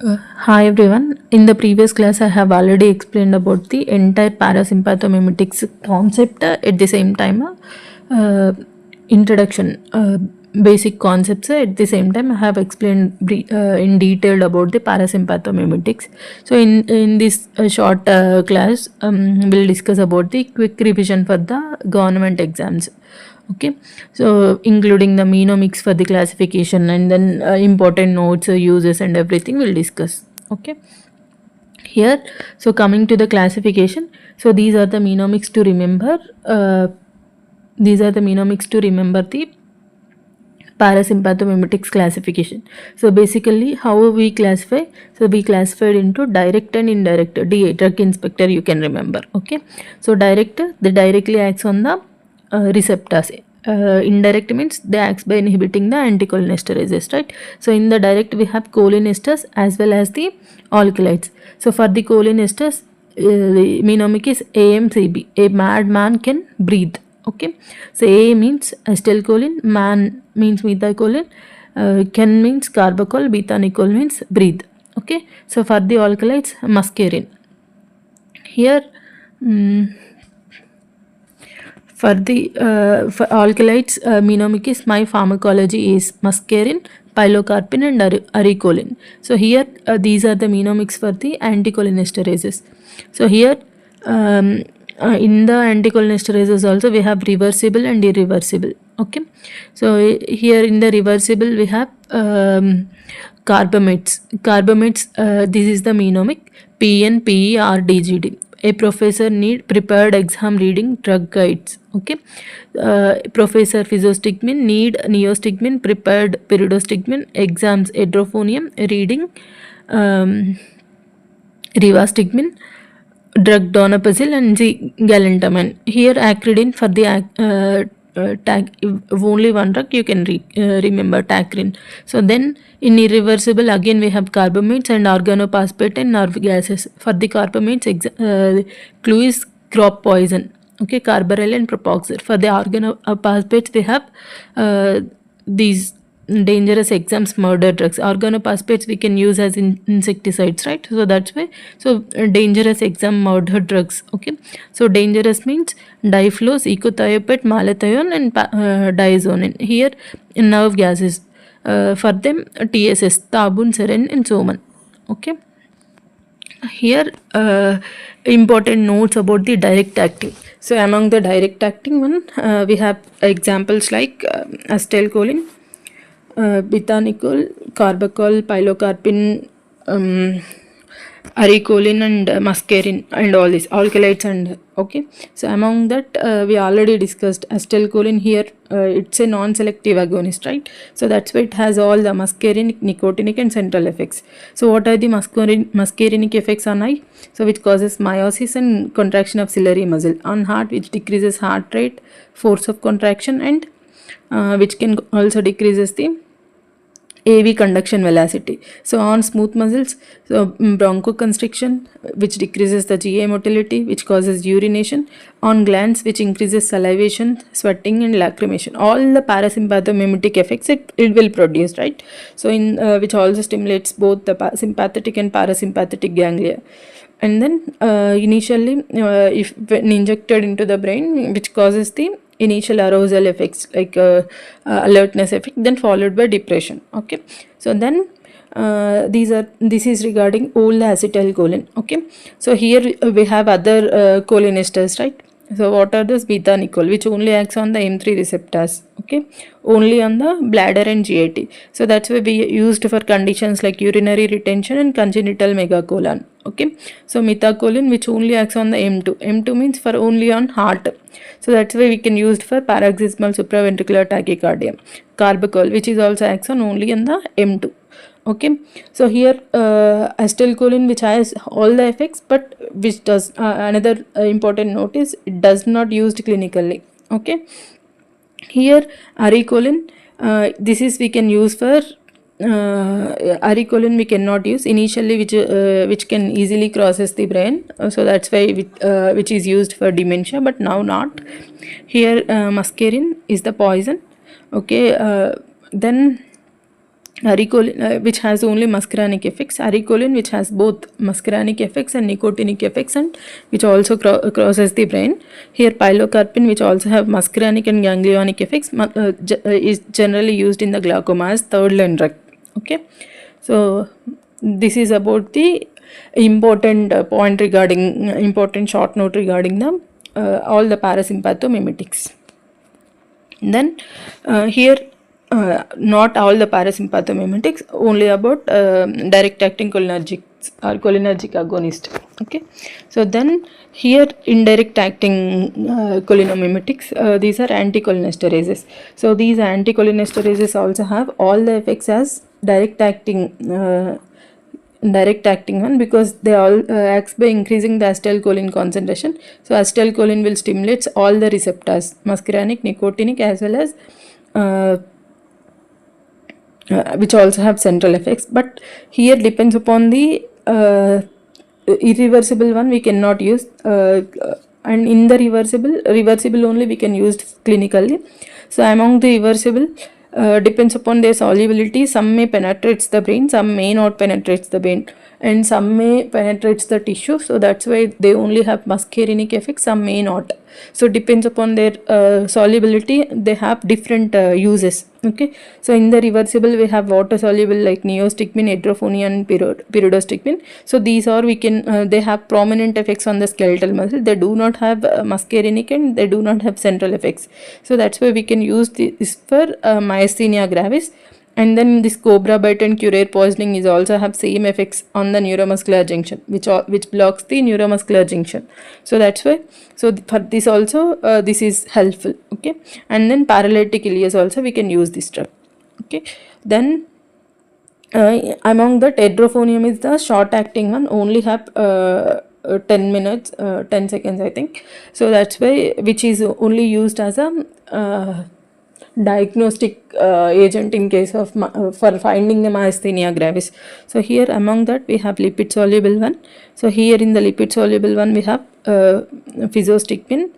Hi everyone. In the previous class, I have already explained about the entire parasympathomimetics concept. At the same time, introduction, basic concepts. At the same time, I have explained in detail about the parasympathomimetics. So in this short class, we'll discuss about the quick revision for the government exams. Okay, so including the mnemonics for the classification, and then important notes, uses and everything we'll discuss. Okay, here, so coming to the classification, so these are the mnemonics to remember. The parasympathomimetics classification. So basically, how we classify? So we classified into direct and indirect. DA, drug inspector, you can remember. Okay, so direct, they directly acts on the receptors. Indirect means they acts by inhibiting the anticholinesterase, right? So in the direct we have cholinesterase as well as the alkaloids. So for the cholinesterase, the mnemonic is AMCB. A madman can breathe. Okay, so A means acetylcholine, man means methacholine, can means carbachol, beta nicol means breathe. Okay, so for the alkaloids, muscarine. Here, for alkaloids, mnemonic is my pharmacology is muscarine, pilocarpine and aricolin. So here these are the mnemonics for the anticholinesterases. So here in the anticholinesterases also we have reversible and irreversible. Okay, so here in the reversible we have carbamates. This is the mnemonic PNPERDGD. A professor need prepared exam reading drug guides. Okay, Professor physostigmin need neostigmin prepared pyridostigmin exams hydrophonium reading rivastigmin drug donepezil and galantamine. Here acridine for the only one drug you can remember, tacrin. So then in irreversible again we have carbamates and organophosphate and nerve gases. For the carbamates clue is crop poison. Okay, carbaryl and propoxyl. For the organophosphates we have these dangerous exams murder drugs. Organophosphates we can use as insecticides, right? So that's why, so dangerous exam murder drugs. Okay, so dangerous means diflos, ecothiopate, malathion and diazonin. Here nerve gases, for them TSS, tabun, seren and soman. Okay, here important notes about the direct acting. So among the direct acting one, we have examples like acetylcholine, beta-nicol, carbachol, pilocarpine, aricolin and muscarine and all these alkaloids. And okay, so among that we already discussed acetylcholine. Here it's a non-selective agonist, right? So that's why it has all the muscarinic, nicotinic and central effects. So what are the muscarinic effects on eye? So which causes meiosis and contraction of ciliary muscle. On heart, which decreases heart rate, force of contraction, and which can also decreases the AV conduction velocity. So on smooth muscles, so bronchoconstriction, which decreases the GI motility, which causes urination. On glands, which increases salivation, sweating and lacrimation. All the parasympathomimetic effects it will produce, right? So in which also stimulates both the sympathetic and parasympathetic ganglia. And then initially if when injected into the brain, which causes the initial arousal effects like alertness effect, then followed by depression. Okay, so then this is regarding all the acetylcholine. Okay, so here we have other cholinesters, right? So what are those? Beta nicol, which only acts on the M3 receptors. Okay, only on the bladder and GIT. So that's why we used for conditions like urinary retention and congenital megacolon. Okay, so methacholine, which only acts on the M2. M2 means for only on heart. So that's why we can use for paroxysmal supraventricular tachycardia. Carbachol, which is also acts on only on the M2. Okay, so here acetylcholine, which has all the effects, but which does another important note is it does not used clinically. Okay, here aricolin, this is we can use for aricolin we cannot use initially, which can easily crosses the brain. So that's why which is used for dementia, but now not. Here muscarine is the poison. Okay, then Aricolin, which has only muscarinic effects, aricolin, which has both muscarinic effects and nicotinic effects, and which also crosses the brain. Here pilocarpine, which also have muscarinic and ganglionic effects, is generally used in the glaucoma as third line drug. Okay, so this is about the important point regarding important short note regarding the all the parasympathomimetics. Then here not all the parasympathomimetics, only about direct acting cholinergics or cholinergic agonist. Okay, so then here indirect acting cholinomimetics, these are anticholinesterases. So these anticholinesterases also have all the effects as direct acting one, because they all acts by increasing the acetylcholine concentration. So acetylcholine will stimulate all the receptors, muscarinic, nicotinic, as well as which also have central effects. But here depends upon the irreversible one we cannot use, and in the reversible only we can use clinically. So among the reversible, depends upon their solubility, some may penetrate the brain, some may not penetrate the brain, and some may penetrate the tissue. So that's why they only have muscarinic effects, some may not. So depends upon their solubility, they have different uses. Okay, so in the reversible we have water soluble like neostigmine, hydrophonia, and pyridostigmine. So these are we can they have prominent effects on the skeletal muscle. They do not have muscarinic and they do not have central effects. So that's why we can use this for myasthenia gravis. And then this cobra bite and curare poisoning is also have same effects on the neuromuscular junction, which blocks the neuromuscular junction. So that's why, so for this also this is helpful. Okay, and then paralytic ileus also we can use this drug. Okay, then among that, hydrophonium is the short acting one, only have 10 minutes 10 seconds I think. So that's why, which is only used as a diagnostic agent in case of for finding the myasthenia gravis. So here among that we have lipid soluble one. So here in the lipid soluble one we have physostigmine,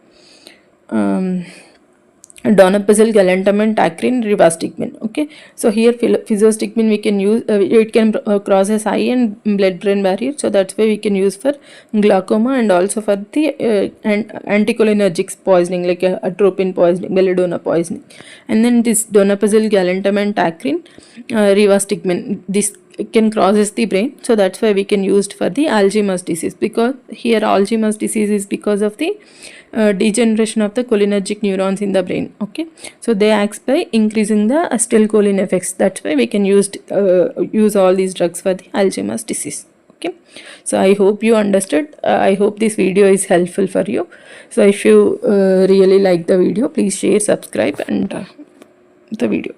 donepezil, galantamine, tacrin, rivastigmine. Okay, so here physostigmine we can use, it can crosses eye and blood brain barrier. So that's why we can use for glaucoma and also for the anticholinergics poisoning like atropine poisoning, belladonna poisoning. And then this donepezil, galantamine, tacrin, rivastigmine, this can crosses the brain. So that's why we can use for the Alzheimer's disease, because here Alzheimer's disease is because of the degeneration of the cholinergic neurons in the brain. Okay, so they act by increasing the acetylcholine effects. That's why we can use all these drugs for the Alzheimer's disease. Okay, so I hope you understood. I hope this video is helpful for you. So if you really like the video, please share, subscribe, and the video.